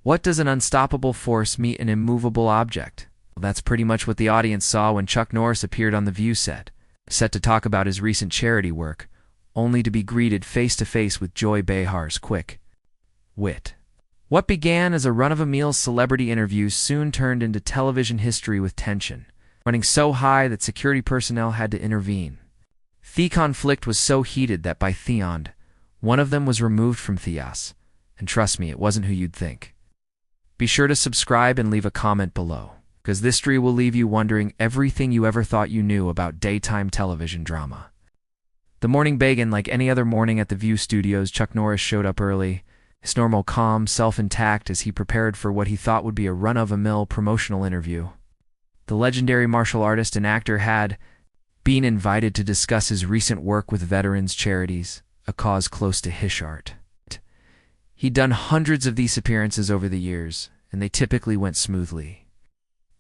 What does an unstoppable force meet an immovable object? Well, that's pretty much what the audience saw when Chuck Norris appeared on the View set to talk about his recent charity work, only to be greeted face-to-face with Joy Behar's quick wit. What began as a run-of-the-mill celebrity interview soon turned into television history with tension, running so high that security personnel had to intervene. The conflict was so heated that by the end, one of them was removed from Theos, and trust me, it wasn't who you'd think. Be sure to subscribe and leave a comment below, because this history will leave you wondering everything you ever thought you knew about daytime television drama. The morning began like any other morning at the View studios. Chuck Norris showed up early, his normal calm self intact as he prepared for what he thought would be a run-of-the-mill promotional interview. The legendary martial artist and actor had been invited to discuss his recent work with veterans charities, a cause close to his heart. He'd done hundreds of these appearances over the years, and they typically went smoothly.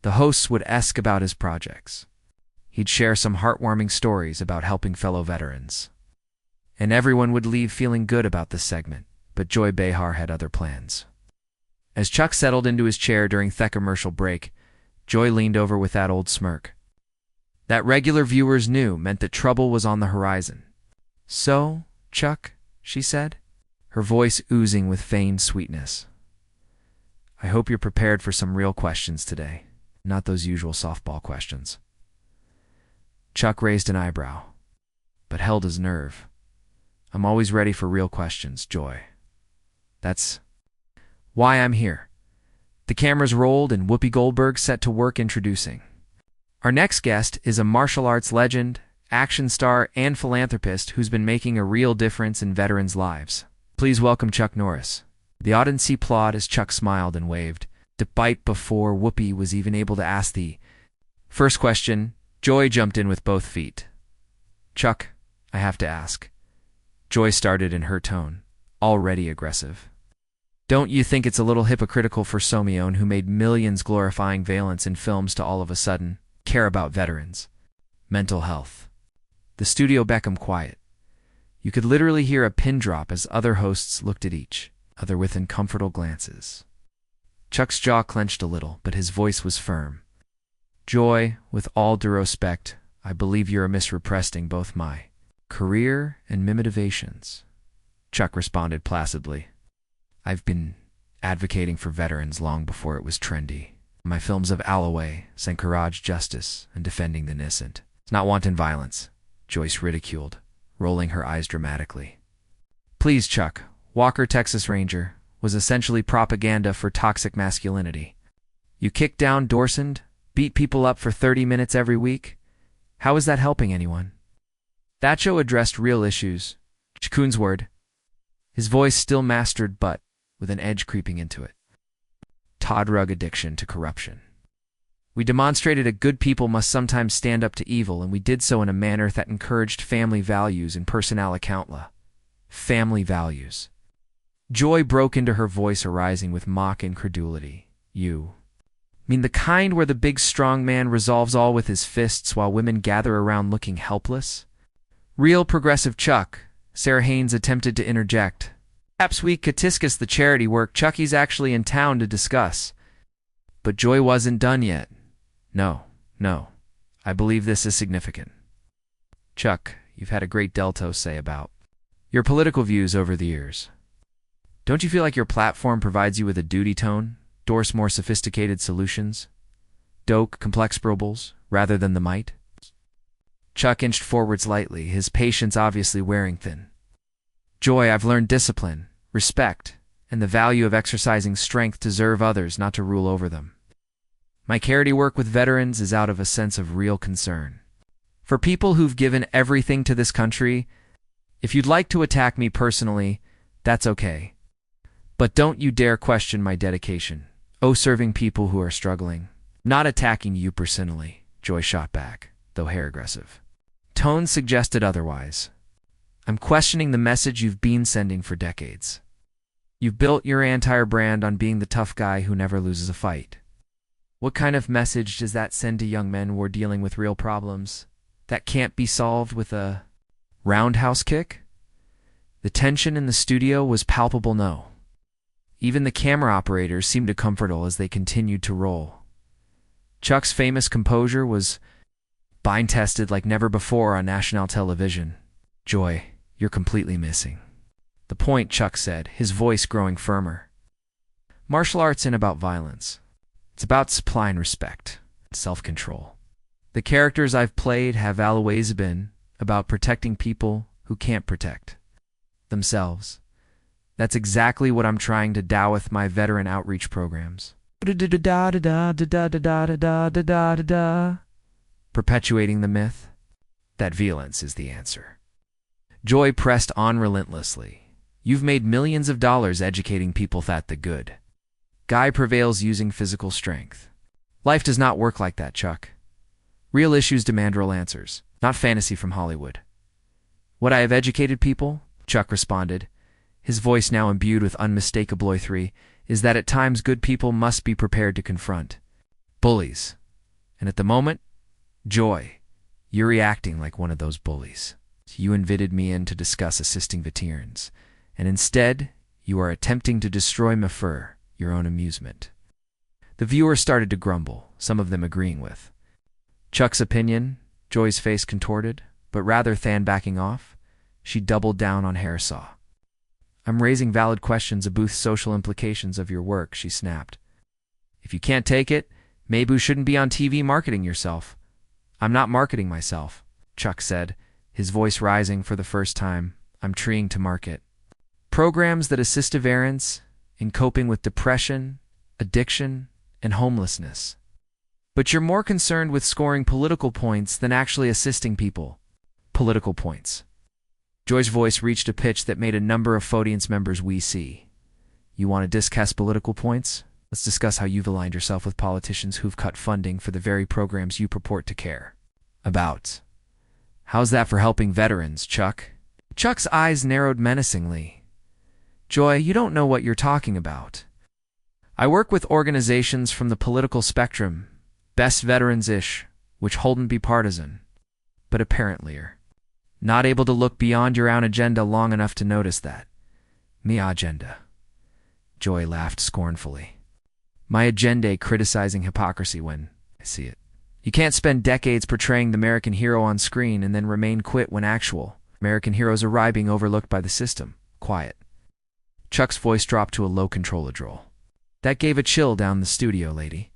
The hosts would ask about his projects. He'd share some heartwarming stories about helping fellow veterans. And everyone would leave feeling good about this segment, but Joy Behar had other plans. As Chuck settled into his chair during the commercial break, Joy leaned over with that old smirk. That regular viewers knew meant that trouble was on the horizon. "So, Chuck," she said, her voice oozing with feigned sweetness. "I hope you're prepared for some real questions today, not those usual softball questions." Chuck raised an eyebrow, but held his nerve. "I'm always ready for real questions, Joy. That's why I'm here." The cameras rolled and Whoopi Goldberg set to work introducing. Our next guest is a martial arts legend, action star, and philanthropist who's been making a real difference in veterans' lives. Please welcome Chuck Norris. The audience applauded as Chuck smiled and waved, despite before Whoopi was even able to ask the first question. Joy jumped in with both feet. "Chuck, I have to ask." Joy started in her tone, already aggressive. "Don't you think it's a little hypocritical for Someone, who made millions glorifying violence in films, to all of a sudden care about veterans' mental health?" The studio became quiet. You could literally hear a pin drop as other hosts looked at each other with uncomfortable glances. Chuck's jaw clenched a little, but his voice was firm. "Joy, with all due respect, I believe you're misrepresenting both my career and my motivations." Chuck responded placidly. "I've been advocating for veterans long before it was trendy. My films of Alloway, encourage justice, and defending the innocent. It's not wanton violence," Joyce ridiculed, rolling her eyes dramatically. "Please, Chuck, Walker, Texas Ranger, was essentially propaganda for toxic masculinity. You kicked down Dorsand, beat people up for 30 minutes every week. How is that helping anyone?" That show addressed real issues. Chkun's word, his voice still mastered but with an edge creeping into it. Drug addiction to corruption. "We demonstrated that good people must sometimes stand up to evil, and we did so in a manner that encouraged family values and personal accountability." Family values. Joy broke into her voice, arising with mock incredulity. "You mean the kind where the big strong man resolves all with his fists while women gather around looking helpless?" "Real progressive, Chuck," Sarah Haynes attempted to interject. "Perhaps we could discuss the charity work Chucky's actually in town to discuss." But Joy wasn't done yet. No, I believe this is significant. "Chuck, you've had a great deal to say about your political views over the years. Don't you feel like your platform provides you with a duty tone? Endorse more sophisticated solutions? Doke complex problems rather than the might?" Chuck inched forward slightly, his patience obviously wearing thin. "Joy, I've learned discipline, respect, and the value of exercising strength to serve others, not to rule over them. My charity work with veterans is out of a sense of real concern for people who've given everything to this country. If you'd like to attack me personally, that's okay. But don't you dare question my dedication. Serving people who are struggling. Not attacking you personally," Joy shot back, though hair aggressive. Tone suggested otherwise. "I'm questioning the message you've been sending for decades. You've built your entire brand on being the tough guy who never loses a fight. What kind of message does that send to young men who are dealing with real problems that can't be solved with a roundhouse kick?" The tension in the studio was palpable. "No. Even the camera operators seemed comfortable as they continued to roll. Chuck's famous composure was bind-tested like never before on national television. "Joy, you're completely missing the point," Chuck said, his voice growing firmer. "Martial arts ain't about violence. It's about supply and respect, self-control. The characters I've played have always been about protecting people who can't protect themselves. That's exactly what I'm trying to do with my veteran outreach programs. Perpetuating the myth that violence is the answer." Joy pressed on relentlessly. "You've made millions of dollars educating people that the good guy prevails using physical strength. Life does not work like that, Chuck. Real issues demand real answers, not fantasy from Hollywood." "What I have educated people," Chuck responded, his voice now imbued with unmistakable authority, "is that at times good people must be prepared to confront bullies. And at the moment, Joy, you're reacting like one of those bullies. You invited me in to discuss assisting veterans, and instead, you are attempting to destroy me for your own amusement." The viewers started to grumble, some of them agreeing with Chuck's opinion. Joy's face contorted, but rather than backing off, she doubled down on hairsaw. "I'm raising valid questions about social implications of your work," she snapped. "If you can't take it, maybe you shouldn't be on TV marketing yourself." "I'm not marketing myself," Chuck said, his voice rising for the first time. "I'm trying to market programs that assist veterans in coping with depression, addiction, and homelessness. But you're more concerned with scoring political points than actually assisting people." "Political points." Joy's voice reached a pitch that made a number of audience members wheeze. "You want to discuss political points? Let's discuss how you've aligned yourself with politicians who've cut funding for the very programs you purport to care about. How's that for helping veterans, Chuck?" Chuck's eyes narrowed menacingly. "Joy, you don't know what you're talking about. I work with organizations from the political spectrum, best veterans-ish, which holdn't be partisan, but apparently are not able to look beyond your own agenda long enough to notice that." "Me agenda?" Joy laughed scornfully. "My agenda criticizing hypocrisy when I see it. You can't spend decades portraying the American hero on screen and then remain quit when actual American heroes are being overlooked by the system." "Quiet." Chuck's voice dropped to a low control drawl. "That gave a chill down the studio, lady.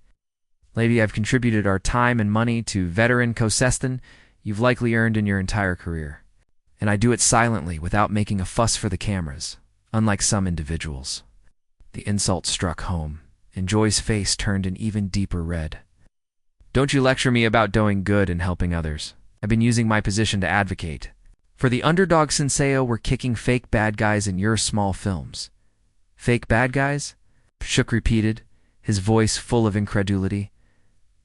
I've contributed our time and money to veteran coincidental you've likely earned in your entire career. And I do it silently without making a fuss for the cameras, unlike some individuals." The insult struck home, and Joy's face turned an even deeper red. "Don't you lecture me about doing good and helping others. I've been using my position to advocate for the underdog since we're kicking fake bad guys in your small films." "Fake bad guys?" Chuck repeated, his voice full of incredulity.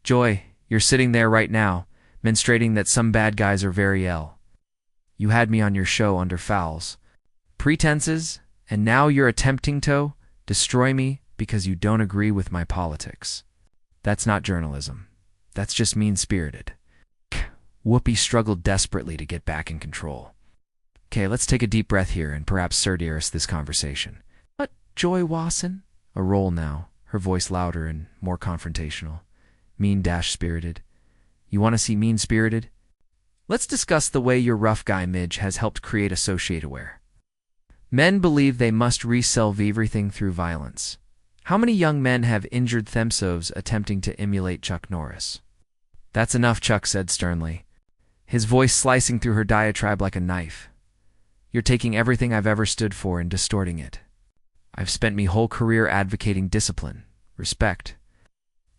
"Joy, you're sitting there right now, demonstrating that some bad guys are very ill. You had me on your show under false pretenses, and now you're attempting to destroy me because you don't agree with my politics. That's not journalism. That's just mean-spirited." Whoopi struggled desperately to get back in control. "Okay, let's take a deep breath here and perhaps serious this conversation." "What, Joy Wasson?" A roll now, her voice louder and more confrontational. "Mean-spirited. You want to see mean-spirited? Let's discuss the way your rough guy Midge has helped create associate aware. Men believe they must resell everything through violence. How many young men have injured themselves attempting to emulate Chuck Norris?" "That's enough," Chuck said sternly, his voice slicing through her diatribe like a knife. "You're taking everything I've ever stood for and distorting it. I've spent me whole career advocating discipline, respect,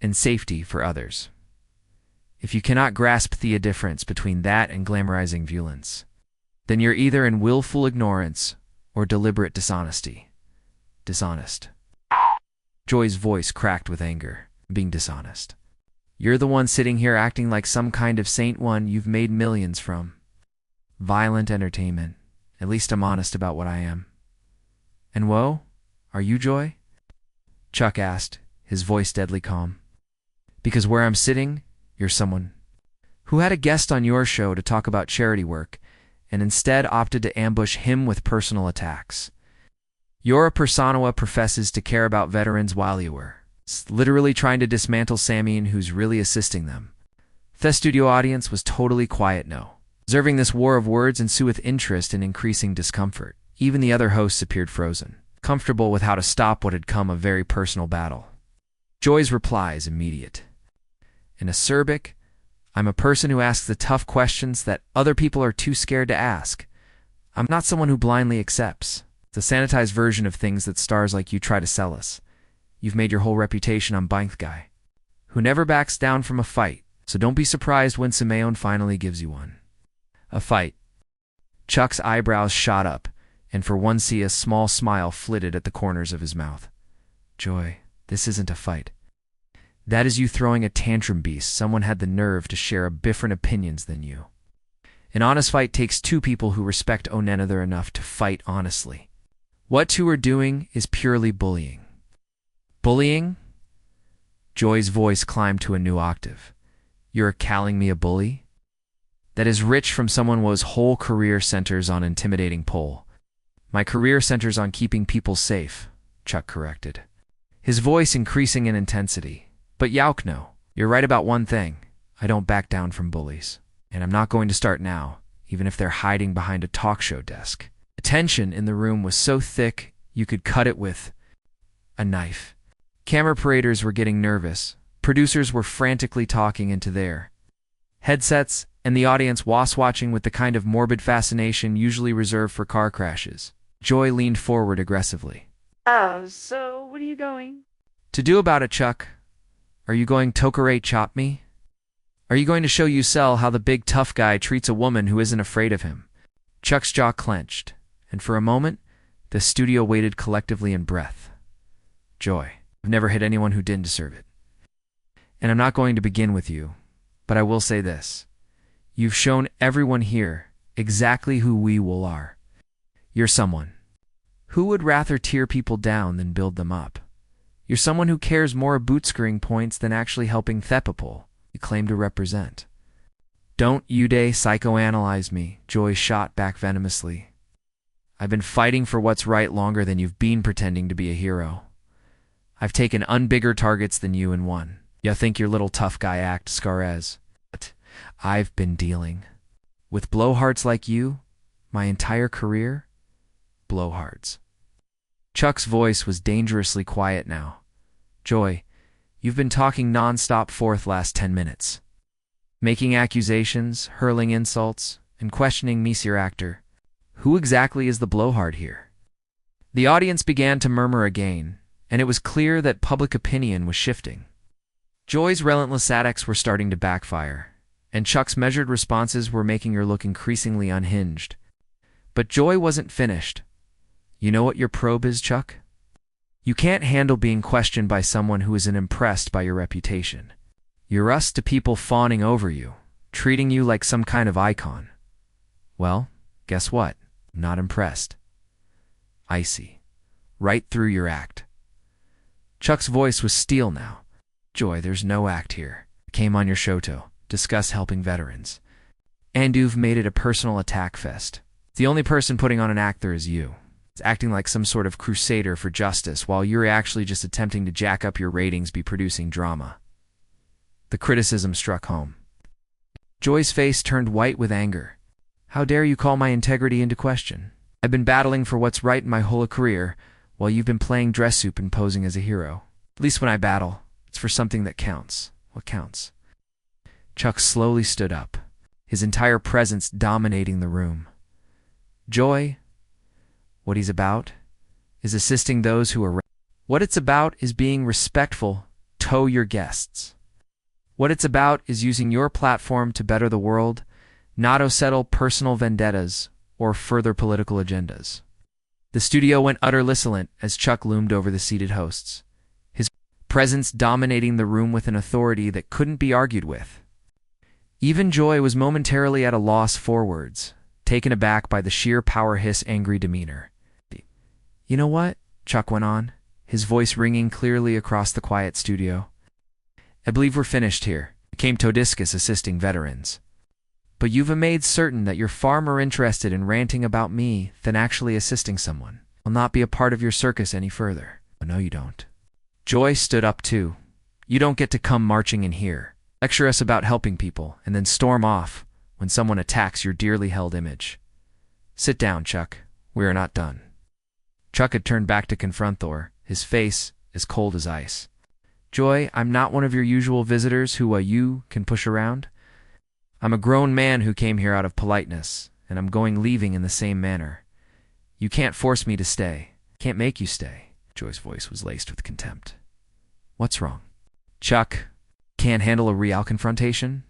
and safety for others. If you cannot grasp the difference between that and glamorizing violence, then you're either in willful ignorance or deliberate dishonesty." "Dishonest." Joy's voice cracked with anger. "Being dishonest. You're the one sitting here acting like some kind of saint one you've made millions from. Violent entertainment. At least I'm honest about what I am." "And whoa, are you, Joy?" Chuck asked, his voice deadly calm. "Because where I'm sitting, you're someone who had a guest on your show to talk about charity work and instead opted to ambush him with personal attacks. Your persona professes to care about veterans while you were literally trying to dismantle Samian who's really assisting them. The studio audience was totally quiet now, observing this war of words ensue with interest and increasing discomfort. Even the other hosts appeared frozen, comfortable with how to stop what had come a very personal battle. Joy's reply is immediate. In acerbic, I'm a person who asks the tough questions that other people are too scared to ask. I'm not someone who blindly accepts. It's a sanitized version of things that stars like you try to sell us. You've made your whole reputation on Bank Guy, who never backs down from a fight, so don't be surprised when Simeon finally gives you one. A fight. Chuck's eyebrows shot up, and for one see a small smile flitted at the corners of his mouth. Joy, this isn't a fight. That is you throwing a tantrum, beast. Someone had the nerve to share different opinions than you. An honest fight takes two people who respect one another enough to fight honestly. What two are doing is purely bullying. Bullying? Joy's voice climbed to a new octave. You're calling me a bully? That is rich from someone whose whole career centers on intimidating Pole. My career centers on keeping people safe, Chuck corrected, his voice increasing in intensity. But Yaukno, you're right about one thing. I don't back down from bullies. And I'm not going to start now, even if they're hiding behind a talk show desk. The tension in the room was so thick you could cut it with a knife. Camera operators were getting nervous. Producers were frantically talking into their headsets, and the audience was watching with the kind of morbid fascination usually reserved for car crashes. Joy leaned forward aggressively. So what are you going to do about it, Chuck? Are you going to Tokare chop me? Are you going to show Yusel how the big tough guy treats a woman who isn't afraid of him? Chuck's jaw clenched, and for a moment, the studio waited collectively in breath. Joy, I've never hit anyone who didn't deserve it. And I'm not going to begin with you, but I will say this. You've shown everyone here exactly who we will are. You're someone who would rather tear people down than build them up. You're someone who cares more about scoring points than actually helping Thepapol you claim to represent. Don't you dare psychoanalyze me, Joy shot back venomously. I've been fighting for what's right longer than you've been pretending to be a hero. I've taken bigger targets than you and won. You think your little tough guy act, Scarez. But I've been dealing with blowhards like you my entire career. Blowhards. Chuck's voice was dangerously quiet now. Joy, you've been talking non-stop for the last 10 minutes. Making accusations, hurling insults, and questioning me, your actor. Who exactly is the blowhard here? The audience began to murmur again, and it was clear that public opinion was shifting. Joy's relentless attacks were starting to backfire, and Chuck's measured responses were making her look increasingly unhinged. But Joy wasn't finished. You know what your probe is, Chuck? You can't handle being questioned by someone who isn't impressed by your reputation. You're used to people fawning over you, treating you like some kind of icon. Well, guess what? I'm not impressed. Icy. Right through your act. Chuck's voice was steel now. Joy, there's no act here. I came on your show to discuss helping veterans. And you've made it a personal attack fest. The only person putting on an act there is you. It's acting like some sort of crusader for justice while you're actually just attempting to jack up your ratings by producing drama. The criticism struck home. Joy's face turned white with anger. How dare you call my integrity into question? I've been battling for what's right in my whole career, while you've been playing dress soup and posing as a hero. At least when I battle, it's for something that counts. What counts? Chuck slowly stood up, his entire presence dominating the room. Joy, what he's about, is assisting those who are. What it's about is being respectful to your guests. What it's about is using your platform to better the world, not to settle personal vendettas or further political agendas. The studio went utterly silent as Chuck loomed over the seated hosts, his presence dominating the room with an authority that couldn't be argued with. Even Joy was momentarily at a loss for words, taken aback by the sheer power his angry demeanor. You know what? Chuck went on, his voice ringing clearly across the quiet studio. I believe we're finished here. I came to discuss assisting veterans. But you've made certain that you're far more interested in ranting about me than actually assisting someone. I'll not be a part of your circus any further. Oh, no, you don't. Joy stood up too. You don't get to come marching in here, lecture us about helping people, and then storm off when someone attacks your dearly held image. Sit down, Chuck. We are not done. Chuck had turned back to confront Thor, his face as cold as ice. Joy, I'm not one of your usual visitors who you can push around. I'm a grown man who came here out of politeness, and I'm leaving in the same manner. You can't force me to stay. Can't make you stay. Joy's voice was laced with contempt. What's wrong? Chuck, can't handle a real confrontation?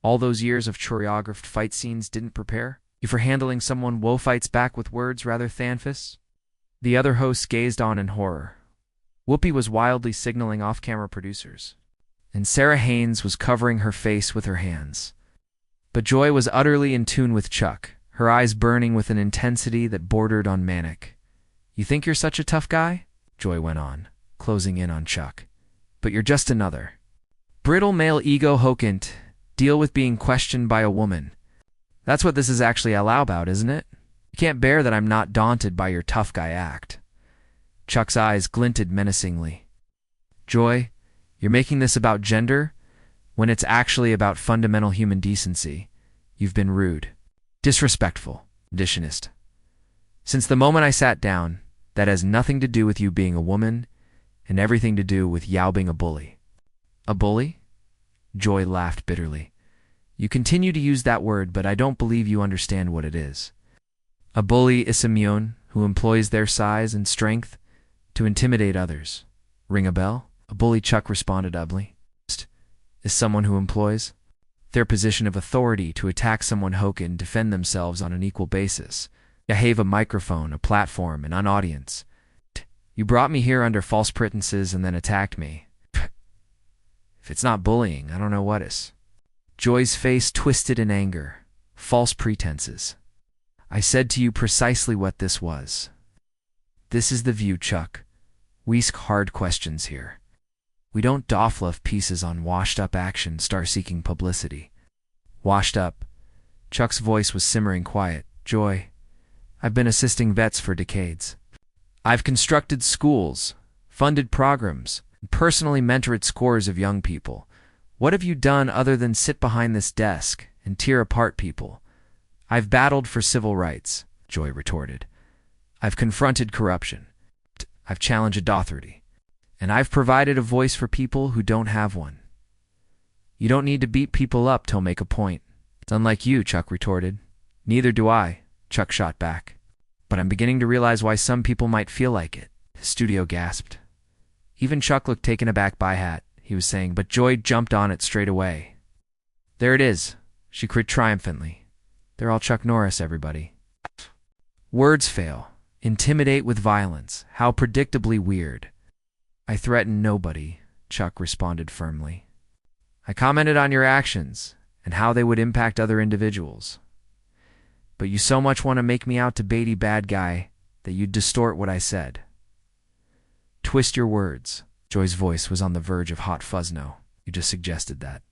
All those years of choreographed fight scenes didn't prepare you for handling someone woe fights back with words rather than fists? The other hosts gazed on in horror. Whoopi was wildly signaling off-camera producers, and Sarah Haynes was covering her face with her hands. But Joy was utterly in tune with Chuck, her eyes burning with an intensity that bordered on manic. You think you're such a tough guy? Joy went on, closing in on Chuck. But you're just another brittle male ego hokant, deal with being questioned by a woman. That's what this is actually all about, isn't it? You can't bear that I'm not daunted by your tough guy act. Chuck's eyes glinted menacingly. Joy, you're making this about gender when it's actually about fundamental human decency. You've been rude, disrespectful, conditionist. Since the moment I sat down, that has nothing to do with you being a woman and everything to do with Yao being a bully. A bully? Joy laughed bitterly. You continue to use that word, but I don't believe you understand what it is. A bully is someone who employs their size and strength to intimidate others. Ring a bell? A bully, Chuck responded ugly. Is someone who employs their position of authority to attack someone who can defend themselves on an equal basis. You have a microphone, a platform, and an audience. You brought me here under false pretenses and then attacked me. If it's not bullying, I don't know what is. Joy's face twisted in anger. False pretenses. I said to you precisely what this was. This is the view, Chuck. We ask hard questions here. We don't doffluff pieces on washed-up action star-seeking publicity. Washed up. Chuck's voice was simmering quiet. Joy, I've been assisting vets for decades. I've constructed schools, funded programs, and personally mentored scores of young people. What have you done other than sit behind this desk and tear apart people? I've battled for civil rights, Joy retorted. I've confronted corruption. I've challenged authority. And I've provided a voice for people who don't have one. You don't need to beat people up to make a point. It's unlike you, Chuck retorted. Neither do I, Chuck shot back. But I'm beginning to realize why some people might feel like it. The studio gasped. Even Chuck looked taken aback by Hat. He was saying, but Joy jumped on it straight away. There it is, she cried triumphantly. They're all Chuck Norris, everybody. Words fail. Intimidate with violence. How predictably weird. I threaten nobody, Chuck responded firmly. I commented on your actions and how they would impact other individuals. But you so much want to make me out to Beatty bad guy that you'd distort what I said. Twist your words. Joy's voice was on the verge of hot fuzzno. You just suggested that.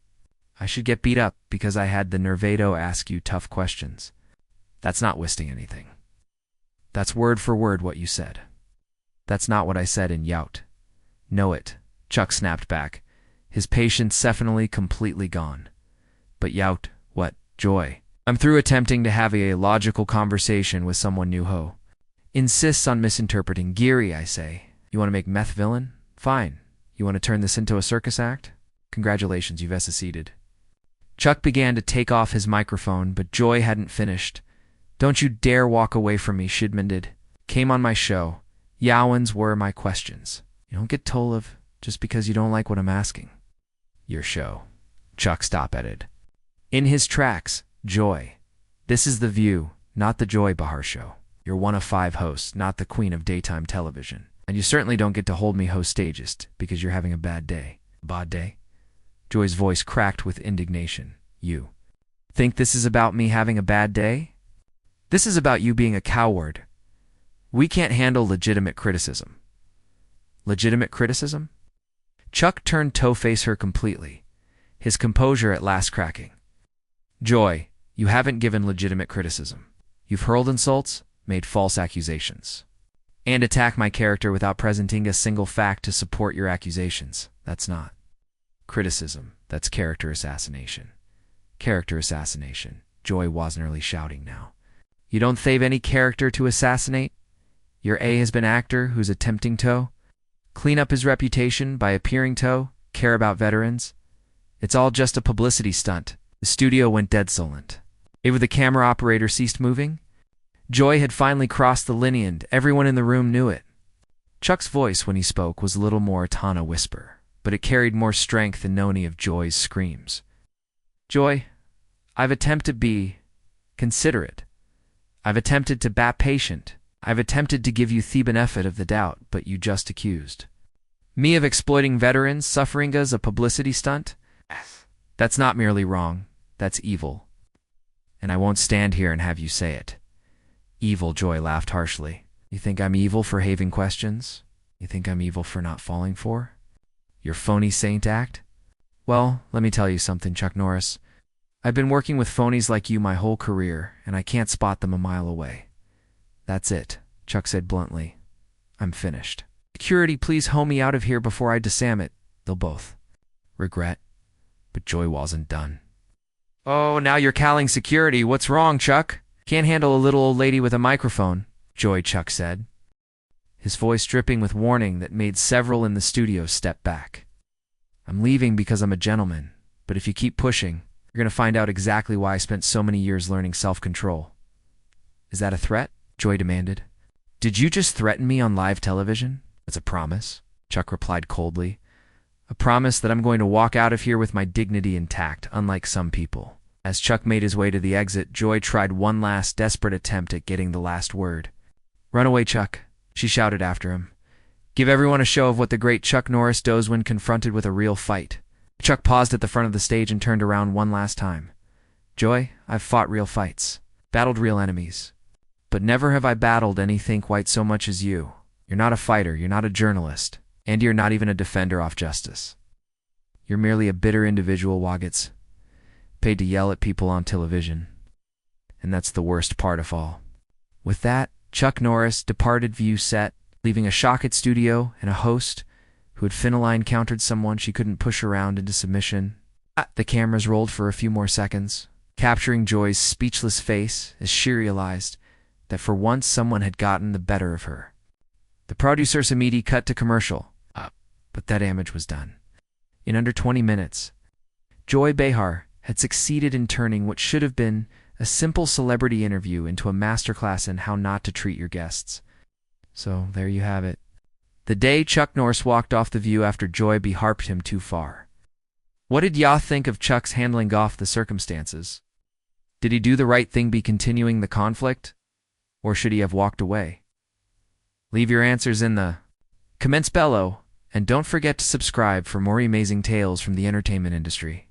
I should get beat up because I had the nervado ask you tough questions. That's not twisting anything. That's word for word what you said. That's not what I said in Yout. Know it, Chuck snapped back, his patience definitely completely gone. But Yout, what, Joy? I'm through attempting to have a logical conversation with someone new ho. Insists on misinterpreting Geary, I say. You want to make meth villain? Fine. You want to turn this into a circus act? Congratulations, you've seceded. Chuck began to take off his microphone, but Joy hadn't finished. Don't you dare walk away from me, Shidman Came on my show. Yowans were my questions. You don't get told of just because you don't like what I'm asking. Your show. Chuck stop-edited. In his tracks, Joy. This is The View, not the Joy Behar Show. You're one of 5 hosts, not the queen of daytime television. And you certainly don't get to hold me host stagist because you're having a bad day. Bad day? Joy's voice cracked with indignation. You think this is about me having a bad day? This is about you being a coward. We can't handle legitimate criticism. Legitimate criticism? Chuck turned to face her completely, his composure at last cracking. Joy, you haven't given legitimate criticism. You've hurled insults, made false accusations. and attack my character without presenting a single fact to support your accusations. That's not criticism. That's character assassination. Character assassination. Joy was nearly shouting now. You don't save any character to assassinate? Your A has been actor who's attempting to clean up his reputation by appearing to care about veterans. It's all just a publicity stunt. The studio went dead silent. Even the camera operator ceased moving. Joy had finally crossed the line and everyone in the room knew it. Chuck's voice when he spoke was a little more Tana whisper, but it carried more strength than any of Joy's screams. Joy, I've attempted to be considerate. I've attempted to be patient. I've attempted to give you the benefit of the doubt, but you just accused me of exploiting veterans suffering as a publicity stunt? That's not merely wrong. That's evil. And I won't stand here and have you say it. Evil, Joy laughed harshly. You think I'm evil for having questions? You think I'm evil for not falling for your phony saint act? Well, let me tell you something, Chuck Norris. I've been working with phonies like you my whole career, and I can't spot them a mile away. That's it, Chuck said bluntly. I'm finished. Security, please hoe me out of here before I disarm it. They'll both regret. But Joy wasn't done. Oh, now you're calling security. What's wrong, Chuck? Can't handle a little old lady with a microphone, Joy, Chuck said, his voice dripping with warning that made several in the studio step back. I'm leaving because I'm a gentleman, but if you keep pushing, you're going to find out exactly why I spent so many years learning self-control. Is that a threat? Joy demanded. Did you just threaten me on live television? That's a promise, Chuck replied coldly. A promise that I'm going to walk out of here with my dignity intact, unlike some people. As Chuck made his way to the exit, Joy tried one last desperate attempt at getting the last word. Run away, Chuck, she shouted after him. Give everyone a show of what the great Chuck Norris does when confronted with a real fight. Chuck paused at the front of the stage and turned around one last time. Joy, I've fought real fights, battled real enemies. But never have I battled anything quite so much as you. You're not a fighter, you're not a journalist, and you're not even a defender of justice. You're merely a bitter individual, Woggets, paid to yell at people on television. And that's the worst part of all. With that, Chuck Norris departed view set, leaving a shocked studio and a host who had finally encountered someone she couldn't push around into submission. The cameras rolled for a few more seconds, capturing Joy's speechless face as she realized that for once someone had gotten the better of her. The producer's immediate cut to commercial, but that damage was done. In under 20 minutes, Joy Behar had succeeded in turning what should have been a simple celebrity interview into a masterclass in how not to treat your guests. So there you have it. The day Chuck Norris walked off the View after Joy Behar harped him too far. What did y'all think of Chuck's handling off the circumstances? Did he do the right thing by continuing the conflict? Or should he have walked away? Leave your answers in the comments below, and don't forget to subscribe for more amazing tales from the entertainment industry.